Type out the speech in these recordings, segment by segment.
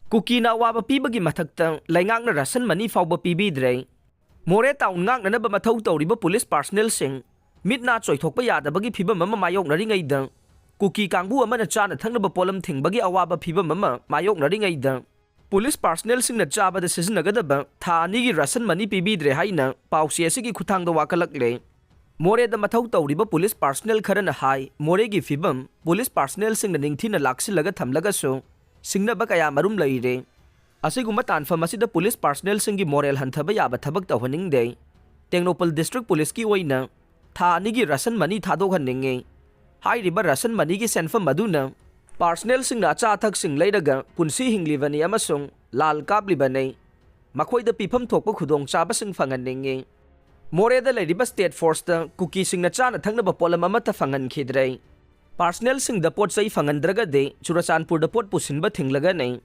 Kukina Awaba Pibagi Mathakta Leingakna Ration Mani Faoba Pibidre More Town Ngakna Mathau Toriba Police Personnel Sing Midna Choi Tokpa Yadabagi Piba Mama Mayok Naringaida Kuki Kangu Amana Chana Tangaba Polam Ting Bagi Awaba Piba Mama Mayok Naringaida Police Personnel Sing the Jaba the Season Nagadaba Ta Nigi Ration Mani Pibidre Haina Pausi Sigi Kutang the Wakalakle More the Mathau Toriba Police Personnel Karana High Moregi Fibam Police Personnel Sing the Ningtina Laxilaga Tamlagaso Singna Bakaya Marum Laire. Asiguma Tanfa Masida Police Personnel Singi Morel Hantabaya Batabak Tawaning Day. Tengnopal District Police Ki Waina. Ta Nigi Ration Mani Tado Haninge. High River Ration Manigi Senfa Maduna. Personnel Sing Nacha Atak Sing Laidaga, Punsi Hinglivani Amasung, Lal Kablibane. Makoy the Pipam Topo Kudong Chabasing Fanganinge. More the Lady State Force the Cookie Sing Nachana Tangaba Polamamata Fangan Kidre. Personnel Sing the port say Fangandraga de, Churasanpur the port Pusinba Tinglagane.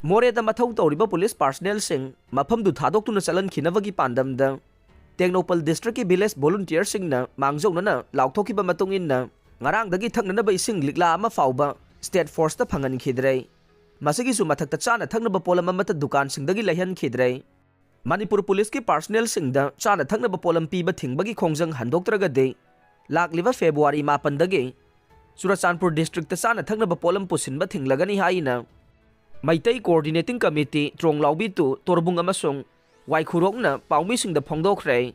More the Mathau Toriba Police Personnel Sing, Mapam du Tadok to Nasalan Kinavagi Pandam the Tengnopal District Biles Volunteer Singna, Mangzona, Lautoki Bamatungina, Narang the Gitangana by Sing Ligla Ama Faoba, State Force the Pangan Kidre. Masigi Mathakta Chana Tangnaba Polamamata Dukan Sing the Gilahan Kidre. Manipur Police ki Personnel Sing the Chana Tangnaba Polam Piba Tingbagi Kongjang Handoktraga de, Lak Liva February Mapandage. Surasanpur District Sana Tangnaba Polam Pusinba Tinglagani Haina. Maitai Coordinating Committee Trong Laubitu Torbung Amasung Waikurokna Paumi Sing the Pongdokre